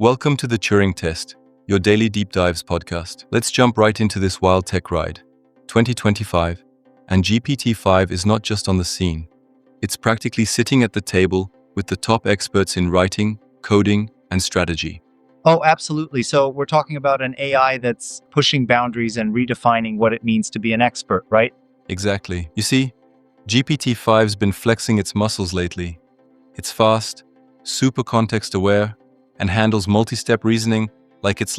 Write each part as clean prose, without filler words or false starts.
Welcome to the Turing Test, your daily deep dives podcast. Let's jump right into this wild tech ride. 2025, and GPT-5 is not just on the scene. It's practically sitting at the table with the top experts in writing, coding, and strategy. Oh, absolutely. So we're talking about an AI that's pushing boundaries and redefining what it means to be an expert, right? Exactly. You see, GPT-5's been flexing its muscles lately. It's fast, super context-aware, and handles multi-step reasoning like it's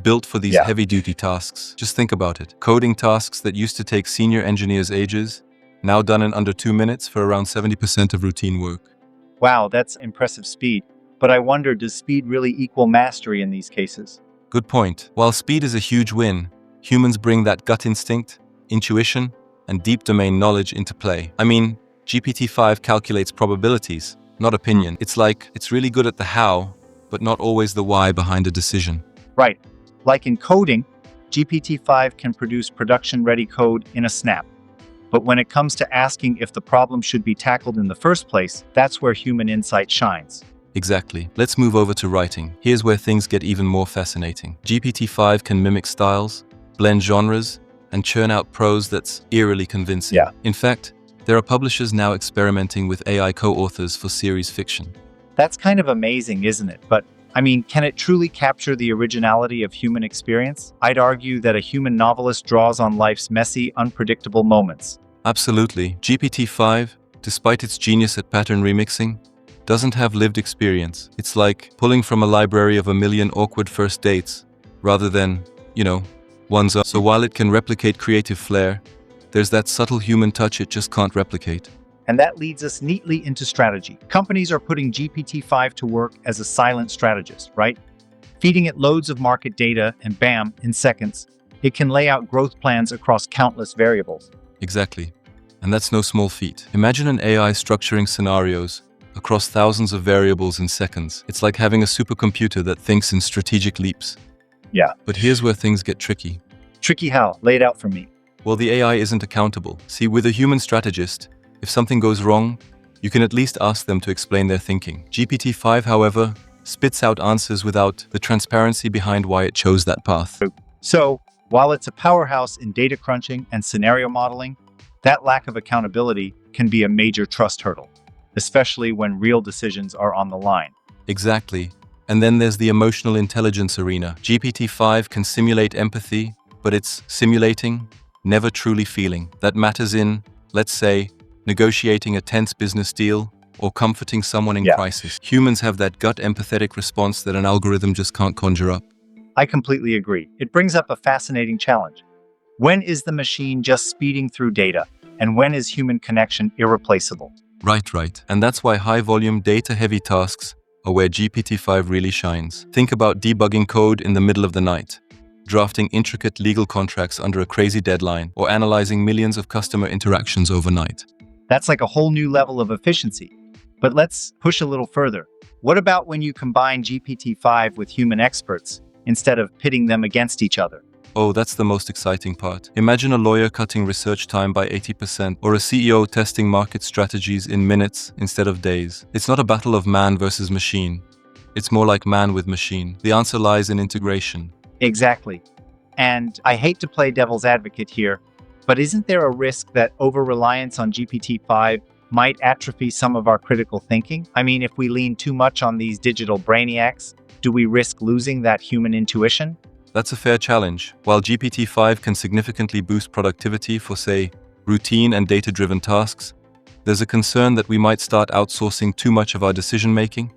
built for these heavy-duty tasks. Just think about it. Coding tasks that used to take senior engineers ages, now done in under 2 minutes for around 70% of routine work. Wow, that's impressive speed. But I wonder, does speed really equal mastery in these cases? Good point. While speed is a huge win, humans bring that gut instinct, intuition, and deep domain knowledge into play. I mean, GPT-5 calculates probabilities, not opinion. It's really good at the how, but not always the why behind a decision. Right. Like in coding, GPT-5 can produce production-ready code in a snap. But when it comes to asking if the problem should be tackled in the first place, that's where human insight shines. Exactly. Let's move over to writing. Here's where things get even more fascinating. GPT-5 can mimic styles, blend genres, and churn out prose that's eerily convincing. In fact, there are publishers now experimenting with AI co-authors for series fiction. That's kind of amazing, isn't it? But, can it truly capture the originality of human experience? I'd argue that a human novelist draws on life's messy, unpredictable moments. Absolutely. GPT-5, despite its genius at pattern remixing, doesn't have lived experience. It's like pulling from a library of a million awkward first dates, rather than, one's own. So while it can replicate creative flair, there's that subtle human touch it just can't replicate. And that leads us neatly into strategy. Companies are putting GPT-5 to work as a silent strategist, right? Feeding it loads of market data, and bam, in seconds, it can lay out growth plans across countless variables. Exactly. And that's no small feat. Imagine an AI structuring scenarios across thousands of variables in seconds. It's like having a supercomputer that thinks in strategic leaps. Yeah. But here's where things get tricky. Tricky how? Lay it out for me. Well, the AI isn't accountable. See, with a human strategist, if something goes wrong, you can at least ask them to explain their thinking. GPT-5, however, spits out answers without the transparency behind why it chose that path. So, while it's a powerhouse in data crunching and scenario modeling, that lack of accountability can be a major trust hurdle, especially when real decisions are on the line. Exactly. And then there's the emotional intelligence arena. GPT-5 can simulate empathy, but it's simulating, never truly feeling. That matters in, let's say, negotiating a tense business deal or comforting someone in crisis. Humans have that gut empathetic response that an algorithm just can't conjure up. I completely agree. It brings up a fascinating challenge. When is the machine just speeding through data, and when is human connection irreplaceable? Right. And that's why high-volume, data-heavy tasks are where GPT-5 really shines. Think about debugging code in the middle of the night, drafting intricate legal contracts under a crazy deadline, or analyzing millions of customer interactions overnight. That's like a whole new level of efficiency. But let's push a little further. What about when you combine GPT-5 with human experts instead of pitting them against each other? Oh, that's the most exciting part. Imagine a lawyer cutting research time by 80%, or a CEO testing market strategies in minutes instead of days. It's not a battle of man versus machine. It's more like man with machine. The answer lies in integration. Exactly. And I hate to play devil's advocate here, but isn't there a risk that over-reliance on GPT-5 might atrophy some of our critical thinking? If we lean too much on these digital brainiacs, do we risk losing that human intuition? That's a fair challenge. While GPT-5 can significantly boost productivity for, say, routine and data-driven tasks, there's a concern that we might start outsourcing too much of our decision-making.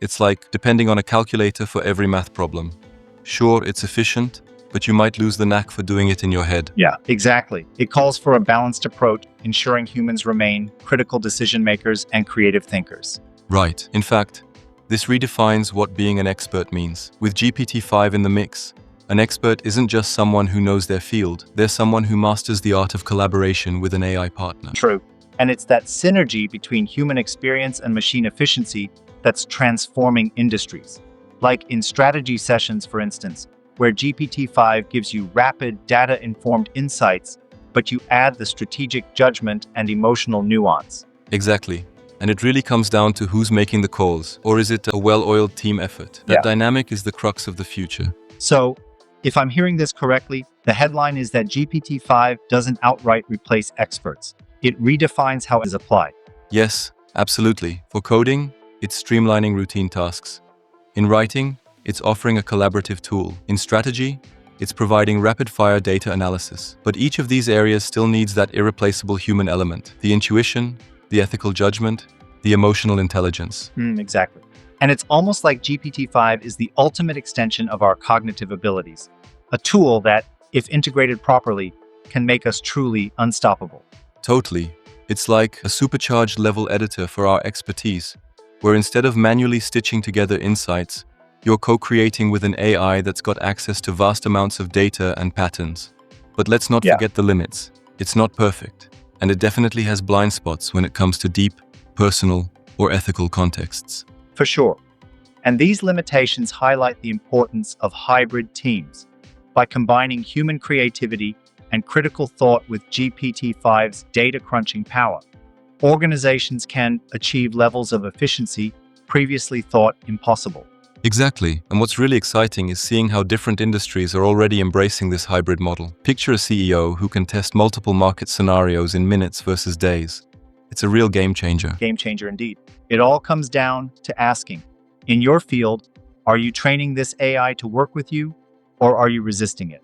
It's like depending on a calculator for every math problem. Sure, it's efficient, but you might lose the knack for doing it in your head. Yeah, exactly. It calls for a balanced approach, ensuring humans remain critical decision makers and creative thinkers. Right. In fact, this redefines what being an expert means. With GPT-5 in the mix, an expert isn't just someone who knows their field. They're someone who masters the art of collaboration with an AI partner. True. And it's that synergy between human experience and machine efficiency that's transforming industries. Like in strategy sessions, for instance, where GPT-5 gives you rapid, data-informed insights, but you add the strategic judgment and emotional nuance. Exactly. And it really comes down to who's making the calls, or is it a well-oiled team effort? That dynamic is the crux of the future. So, if I'm hearing this correctly, the headline is that GPT-5 doesn't outright replace experts. It redefines how it is applied. Yes, absolutely. For coding, it's streamlining routine tasks. In writing, it's offering a collaborative tool. In strategy, it's providing rapid-fire data analysis. But each of these areas still needs that irreplaceable human element, the intuition, the ethical judgment, the emotional intelligence. Exactly. And it's almost like GPT-5 is the ultimate extension of our cognitive abilities, a tool that, if integrated properly, can make us truly unstoppable. Totally. It's like a supercharged level editor for our expertise, where instead of manually stitching together insights, you're co-creating with an AI that's got access to vast amounts of data and patterns. But let's not forget the limits. It's not perfect, and it definitely has blind spots when it comes to deep, personal, or ethical contexts. For sure. And these limitations highlight the importance of hybrid teams. By combining human creativity and critical thought with GPT-5's data crunching power, organizations can achieve levels of efficiency previously thought impossible. Exactly. And what's really exciting is seeing how different industries are already embracing this hybrid model. Picture a CEO who can test multiple market scenarios in minutes versus days. It's a real game changer. Game changer indeed. It all comes down to asking, in your field, are you training this AI to work with you, or are you resisting it?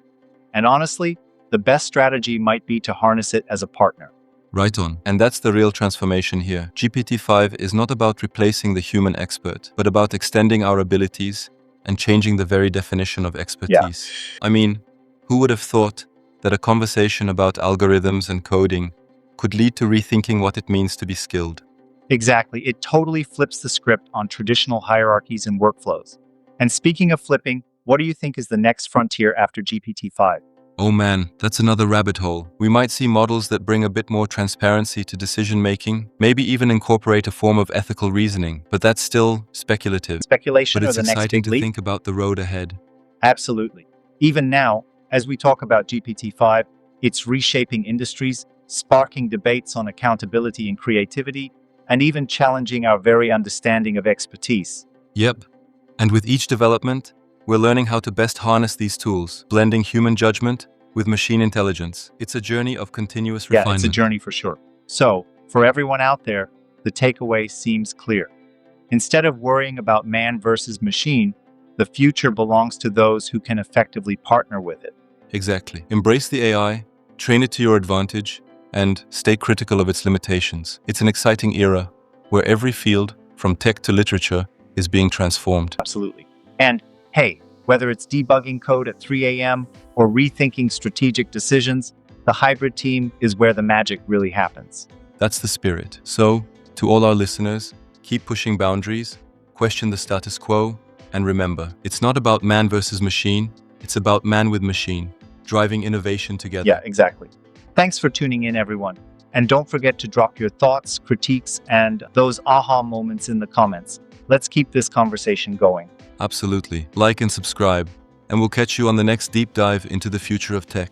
And honestly, the best strategy might be to harness it as a partner. Right on. And that's the real transformation here. GPT-5 is not about replacing the human expert, but about extending our abilities and changing the very definition of expertise. I mean, who would have thought that a conversation about algorithms and coding could lead to rethinking what it means to be skilled? Exactly. It totally flips the script on traditional hierarchies and workflows. And speaking of flipping, what do you think is the next frontier after GPT-5? Oh man, that's another rabbit hole. We might see models that bring a bit more transparency to decision-making, maybe even incorporate a form of ethical reasoning, but that's still speculative. Speculation But or it's the next exciting big to leap? think about the road ahead. Absolutely. Even now, as we talk about GPT-5, it's reshaping industries, sparking debates on accountability and creativity, and even challenging our very understanding of expertise. Yep. And with each development, we're learning how to best harness these tools, blending human judgment with machine intelligence. It's a journey of continuous refinement. Yeah, it's a journey for sure. So, for everyone out there, the takeaway seems clear. Instead of worrying about man versus machine, the future belongs to those who can effectively partner with it. Exactly. Embrace the AI, train it to your advantage, and stay critical of its limitations. It's an exciting era where every field, from tech to literature, is being transformed. Absolutely. And hey, whether it's debugging code at 3 a.m. or rethinking strategic decisions, the hybrid team is where the magic really happens. That's the spirit. So, to all our listeners, keep pushing boundaries, question the status quo, and remember, it's not about man versus machine, it's about man with machine, driving innovation together. Yeah, exactly. Thanks for tuning in, everyone. And don't forget to drop your thoughts, critiques, and those aha moments in the comments. Let's keep this conversation going. Absolutely. Like and subscribe, and we'll catch you on the next deep dive into the future of tech.